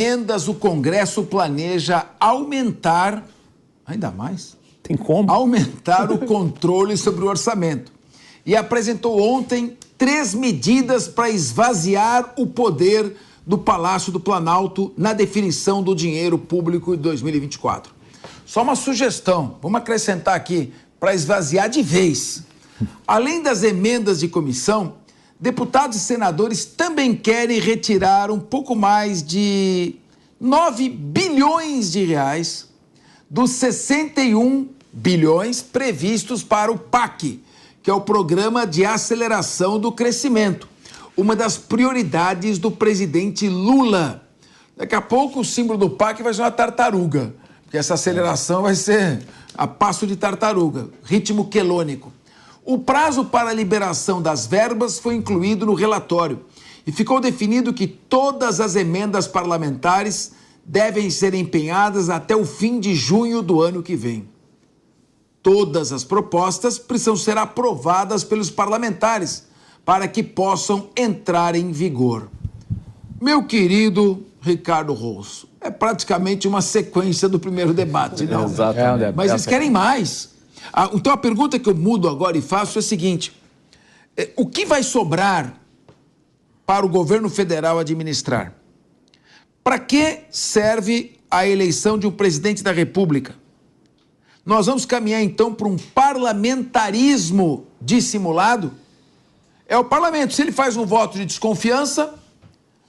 emendas, o Congresso planeja aumentar, ainda mais? Tem como? Aumentar o controle sobre o orçamento. E apresentou ontem 3 medidas para esvaziar o poder do Palácio do Planalto na definição do dinheiro público de 2024. Só uma sugestão, vamos acrescentar aqui, para esvaziar de vez. Além das emendas de comissão, deputados e senadores também querem retirar um pouco mais de 9 bilhões de reais dos 61 bilhões previstos para o PAC, que é o Programa de Aceleração do Crescimento, uma das prioridades do presidente Lula. Daqui a pouco o símbolo do PAC vai ser uma tartaruga, porque essa aceleração vai ser a passo de tartaruga, ritmo quelônico. O prazo para a liberação das verbas foi incluído no relatório e ficou definido que todas as emendas parlamentares devem ser empenhadas até o fim de junho do ano que vem. Todas as propostas precisam ser aprovadas pelos parlamentares para que possam entrar em vigor. Meu querido Ricardo Rosso, é praticamente uma sequência do primeiro debate, não? Exatamente. Mas eles querem mais. Então a pergunta que eu mudo agora e faço é a seguinte: o que vai sobrar para o governo federal administrar? Para que serve a eleição de um presidente da República? Nós vamos caminhar então para um parlamentarismo dissimulado? É o parlamento, se ele faz um voto de desconfiança,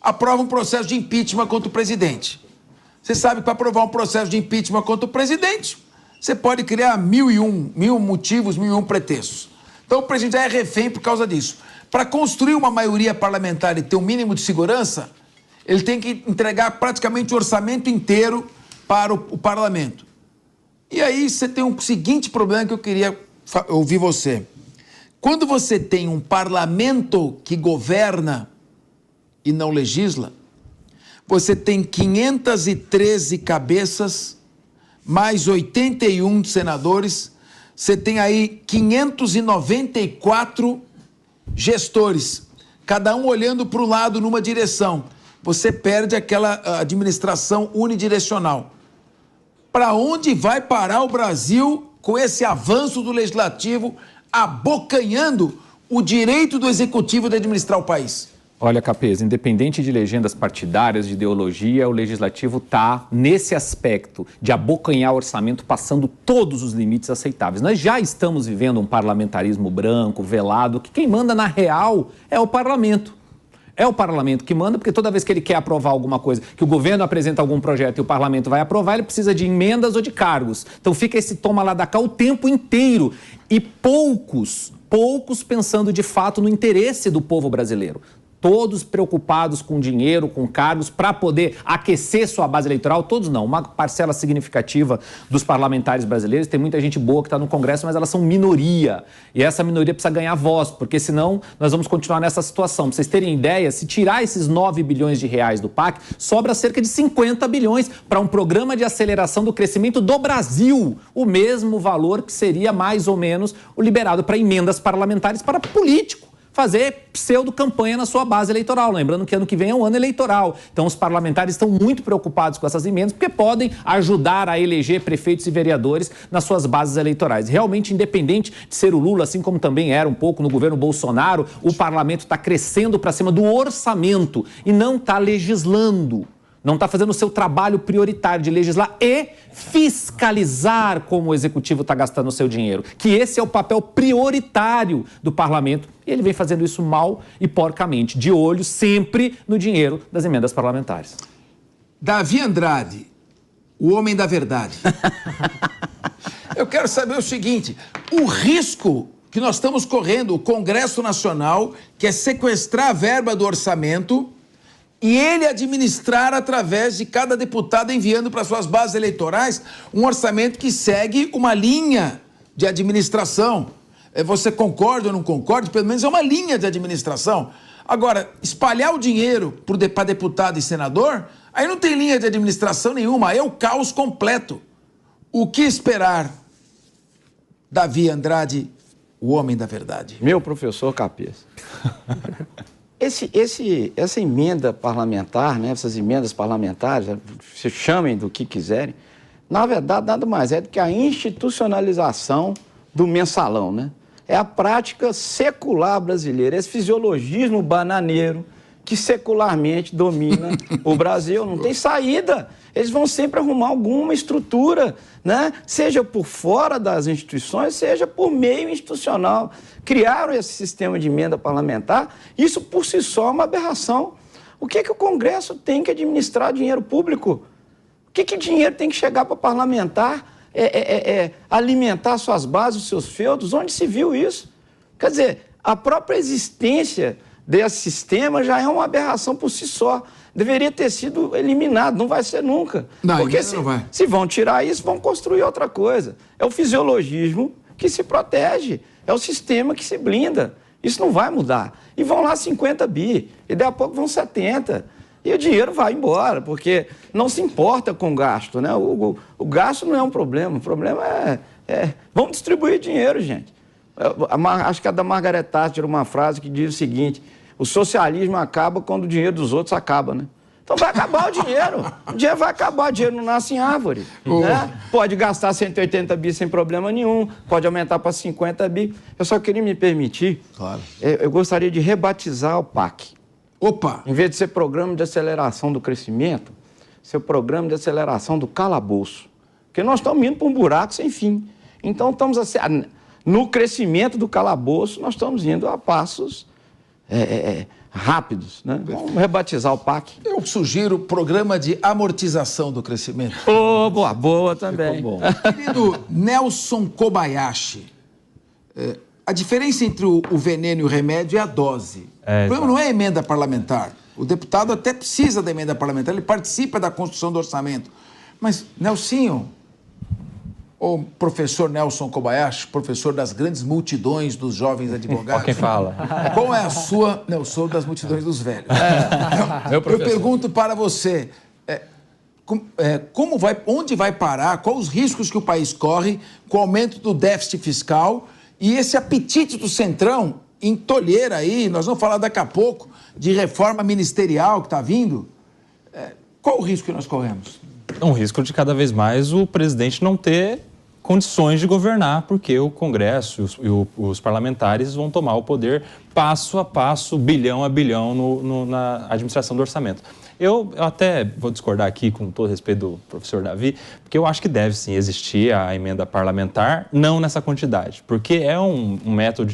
aprova um processo de impeachment contra o presidente. Você sabe que para aprovar um processo de impeachment contra o presidente, você pode criar mil motivos, 1001 pretextos. Então o presidente já é refém por causa disso. Para construir uma maioria parlamentar e ter um mínimo de segurança, ele tem que entregar praticamente o orçamento inteiro para o parlamento. E aí você tem um seguinte problema que eu queria ouvir você. Quando você tem um parlamento que governa e não legisla, você tem 513 cabeças, mais 81 senadores, você tem aí 594 gestores, cada um olhando para o lado numa direção. Você perde aquela administração unidirecional. Para onde vai parar o Brasil com esse avanço do legislativo abocanhando o direito do executivo de administrar o país? Olha, Capês, independente de legendas partidárias, de ideologia, o legislativo está, nesse aspecto de abocanhar o orçamento, passando todos os limites aceitáveis. Nós já estamos vivendo um parlamentarismo branco, velado, que quem manda na real é o parlamento. É o parlamento que manda, porque toda vez que ele quer aprovar alguma coisa, que o governo apresenta algum projeto e o parlamento vai aprovar, ele precisa de emendas ou de cargos. Então fica esse toma lá da cá o tempo inteiro. E poucos pensando de fato no interesse do povo brasileiro. Todos preocupados com dinheiro, com cargos, para poder aquecer sua base eleitoral. Todos não, uma parcela significativa dos parlamentares brasileiros. Tem muita gente boa que está no Congresso, mas elas são minoria. E essa minoria precisa ganhar voz, porque senão nós vamos continuar nessa situação. Para vocês terem ideia, se tirar esses 9 bilhões de reais do PAC, sobra cerca de 50 bilhões para um programa de aceleração do crescimento do Brasil. O mesmo valor que seria mais ou menos o liberado para emendas parlamentares para político fazer pseudo-campanha na sua base eleitoral. Lembrando que ano que vem é um ano eleitoral. Então os parlamentares estão muito preocupados com essas emendas porque podem ajudar a eleger prefeitos e vereadores nas suas bases eleitorais. Realmente, independente de ser o Lula, assim como também era um pouco no governo Bolsonaro, o parlamento está crescendo para cima do orçamento e não está legislando. Não está fazendo o seu trabalho prioritário de legislar e fiscalizar como o executivo está gastando o seu dinheiro. Que esse é o papel prioritário do parlamento. E ele vem fazendo isso mal e porcamente, de olho sempre no dinheiro das emendas parlamentares. Davi Andrade, o homem da verdade. Eu quero saber o seguinte: o risco que nós estamos correndo, o Congresso Nacional quer sequestrar a verba do orçamento e ele administrar através de cada deputado enviando para suas bases eleitorais um orçamento que segue uma linha de administração. Você concorda ou não concorda? Pelo menos é uma linha de administração. Agora, espalhar o dinheiro para deputado e senador, aí não tem linha de administração nenhuma, aí é o caos completo. O que esperar, Davi Andrade, o homem da verdade? Meu professor Capês. essa emenda parlamentar, né, essas emendas parlamentares, se chamem do que quiserem, na verdade, nada mais é do que a institucionalização do mensalão, né? É a prática secular brasileira, esse fisiologismo bananeiro que secularmente domina o Brasil. Não tem saída. Eles vão sempre arrumar alguma estrutura, né? Seja por fora das instituições, seja por meio institucional. Criaram esse sistema de emenda parlamentar. Isso por si só é uma aberração. O que o Congresso tem que administrar dinheiro público? O que dinheiro tem que chegar para parlamentar, alimentar suas bases, os seus feudos? Onde se viu isso? Quer dizer, a própria existência desse sistema já é uma aberração por si só. Deveria ter sido eliminado, não vai ser nunca. Não, porque não vai. Se vão tirar isso, vão construir outra coisa. É o fisiologismo que se protege, é o sistema que se blinda. Isso não vai mudar. E vão lá 50 bi, e daí a pouco vão 70. E o dinheiro vai embora, porque não se importa com o gasto, né? O gasto não é um problema, o problema vamos distribuir dinheiro, gente. Acho que a da Margaret Thatcher, uma frase que diz o seguinte: o socialismo acaba quando o dinheiro dos outros acaba, né? Então vai acabar o dinheiro. O dinheiro vai acabar, o dinheiro não nasce em árvore. Né? Pode gastar 180 bi sem problema nenhum, pode aumentar para 50 bi. Eu só queria me permitir, claro. Eu gostaria de rebatizar o PAC. Opa! Em vez de ser programa de aceleração do crescimento, ser programa de aceleração do calabouço. Porque nós estamos indo para um buraco sem fim. Então, no crescimento do calabouço, nós estamos indo a passos rápidos. Né? Vamos rebatizar o PAC. Eu sugiro programa de amortização do crescimento. Boa também. Bom. Querido Nelson Kobayashi, a diferença entre o veneno e o remédio é a dose. O problema não é a emenda parlamentar. O deputado até precisa da emenda parlamentar, ele participa da construção do orçamento. Mas, Nelsinho, o professor Nelson Kobayashi, professor das grandes multidões dos jovens advogados. Ó quem fala. Qual é a sua... Não, eu sou das multidões dos velhos. Eu pergunto para você, onde vai parar, quais os riscos que o país corre com o aumento do déficit fiscal e esse apetite do Centrão em tolher aí, nós vamos falar daqui a pouco de reforma ministerial que está vindo. Qual o risco que nós corremos? Um risco de cada vez mais o presidente não ter condições de governar, porque o Congresso e os parlamentares vão tomar o poder passo a passo, bilhão a bilhão na administração do orçamento. Eu até vou discordar aqui com todo respeito do professor Davi, porque eu acho que deve sim existir a emenda parlamentar, não nessa quantidade, porque é um método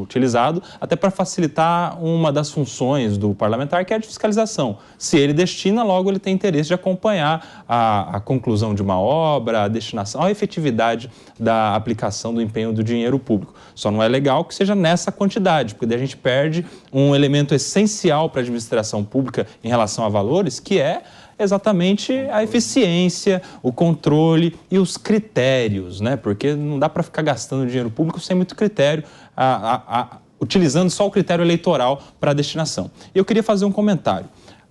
utilizado até para facilitar uma das funções do parlamentar, que é a de fiscalização. Se ele destina, logo ele tem interesse de acompanhar a conclusão de uma obra, a destinação, a efetividade da aplicação do empenho do dinheiro público. Só não é legal que seja nessa quantidade, porque daí a gente perde um elemento essencial para a administração pública em relação a valores, que é exatamente a eficiência, o controle e os critérios, né? Porque não dá para ficar gastando dinheiro público sem muito critério, utilizando só o critério eleitoral para a destinação. E eu queria fazer um comentário.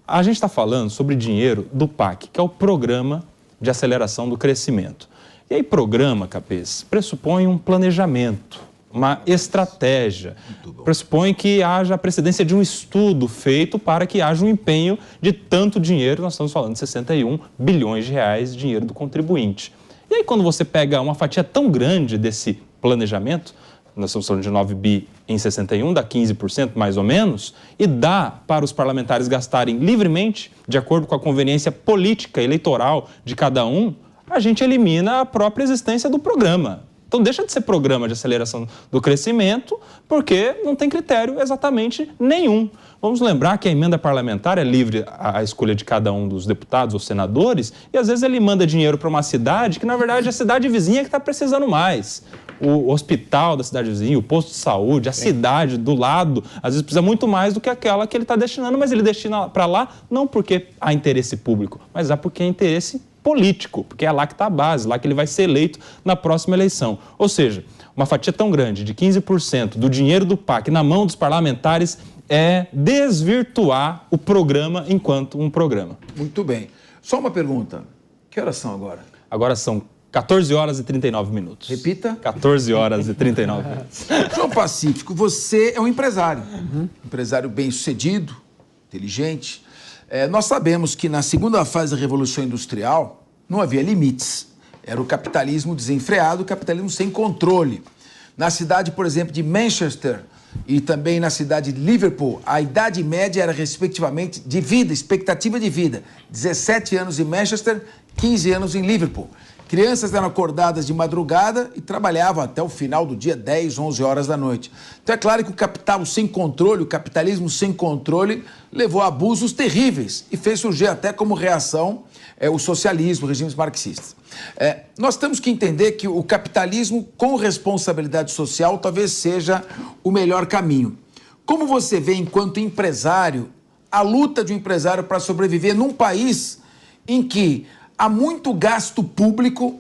A gente está falando sobre dinheiro do PAC, que é o Programa de Aceleração do Crescimento. E aí, programa, Capês, pressupõe um planejamento, uma estratégia, pressupõe que haja a precedência de um estudo feito para que haja um empenho de tanto dinheiro, nós estamos falando de 61 bilhões de reais de dinheiro do contribuinte. E aí quando você pega uma fatia tão grande desse planejamento, nós estamos falando de 9 bi em 61, dá 15% mais ou menos, e dá para os parlamentares gastarem livremente, de acordo com a conveniência política eleitoral de cada um, a gente elimina a própria existência do programa. Então deixa de ser programa de aceleração do crescimento, porque não tem critério exatamente nenhum. Vamos lembrar que a emenda parlamentar é livre à escolha de cada um dos deputados ou senadores, e às vezes ele manda dinheiro para uma cidade que, na verdade, é a cidade vizinha que está precisando mais. O hospital da cidade vizinha, o posto de saúde, a cidade do lado, às vezes precisa muito mais do que aquela que ele está destinando, mas ele destina para lá não porque há interesse público, mas há porque há interesse político, porque é lá que está a base, lá que ele vai ser eleito na próxima eleição. Ou seja, uma fatia tão grande de 15% do dinheiro do PAC na mão dos parlamentares é desvirtuar o programa enquanto um programa. Muito bem. Só uma pergunta. Que horas são agora? Agora são 14 horas e 39 minutos. Repita. 14 horas e 39 minutos. João Pacífico, você é um empresário. Empresário bem-sucedido, inteligente. Nós sabemos que na segunda fase da Revolução Industrial não havia limites. Era o capitalismo desenfreado, o capitalismo sem controle. Na cidade, por exemplo, de Manchester e também na cidade de Liverpool, a idade média era, respectivamente, de vida, expectativa de vida, 17 anos em Manchester, 15 anos em Liverpool. Crianças eram acordadas de madrugada e trabalhavam até o final do dia, 10, 11 horas da noite. Então é claro que o capital sem controle, o capitalismo sem controle, levou a abusos terríveis e fez surgir até como reação o socialismo, regimes marxistas. Nós temos que entender que o capitalismo com responsabilidade social talvez seja o melhor caminho. Como você vê, enquanto empresário, a luta de um empresário para sobreviver num país em que há muito gasto público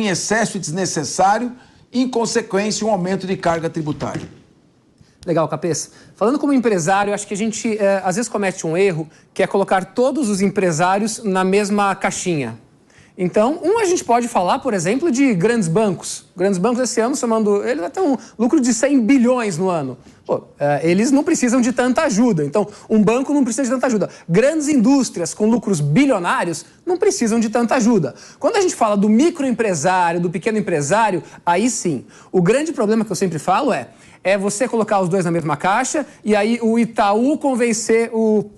em excesso e desnecessário e, em consequência, um aumento de carga tributária? Legal, Cabeça. Falando como empresário, acho que a gente às vezes comete um erro, que é colocar todos os empresários na mesma caixinha. Então, a gente pode falar, por exemplo, de grandes bancos. Grandes bancos esse ano, eles até um lucro de 100 bilhões no ano. Eles não precisam de tanta ajuda. Então, um banco não precisa de tanta ajuda. Grandes indústrias com lucros bilionários não precisam de tanta ajuda. Quando a gente fala do microempresário, do pequeno empresário, aí sim. O grande problema que eu sempre falo é você colocar os dois na mesma caixa e aí o Itaú convencer o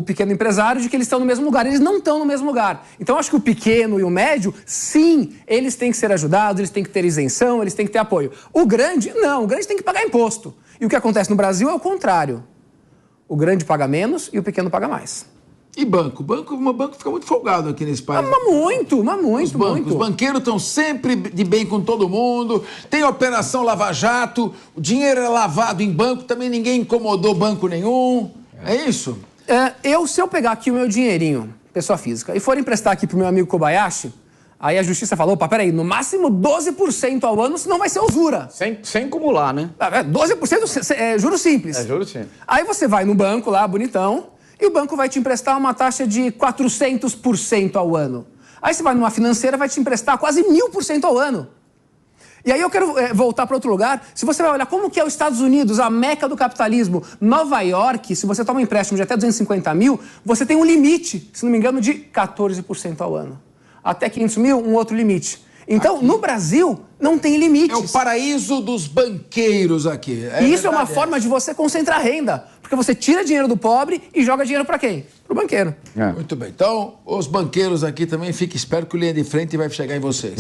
pequeno empresário de que eles estão no mesmo lugar. Eles não estão no mesmo lugar. Então, acho que o pequeno e o médio, sim, eles têm que ser ajudados, eles têm que ter isenção, eles têm que ter apoio. O grande, não. O grande tem que pagar imposto. E o que acontece no Brasil é o contrário. O grande paga menos e o pequeno paga mais. E banco? O banco fica muito folgado aqui nesse país. Muito. Os banqueiros estão sempre de bem com todo mundo. Tem operação Lava Jato, o dinheiro é lavado em banco, também ninguém incomodou banco nenhum. É isso? Se eu pegar aqui o meu dinheirinho, pessoa física, e for emprestar aqui pro meu amigo Kobayashi, aí a justiça falou, peraí, no máximo 12% ao ano, senão vai ser usura. Sem acumular, né? 12% é juro simples. É juro simples. Aí você vai no banco lá, bonitão, e o banco vai te emprestar uma taxa de 400% ao ano. Aí você vai numa financeira, vai te emprestar quase 1000% ao ano. E aí eu quero voltar para outro lugar. Se você vai olhar como que é os Estados Unidos, a meca do capitalismo, Nova York, se você toma um empréstimo de até 250 mil, você tem um limite, se não me engano, de 14% ao ano. Até 500 mil, um outro limite. Então, no Brasil, não tem limites. É o paraíso dos banqueiros aqui. E isso é uma forma de você concentrar renda. Porque você tira dinheiro do pobre e joga dinheiro para quem? Pro banqueiro. Muito bem. Então, os banqueiros aqui também, fiquem espertos que o Linha de Frente vai chegar em vocês.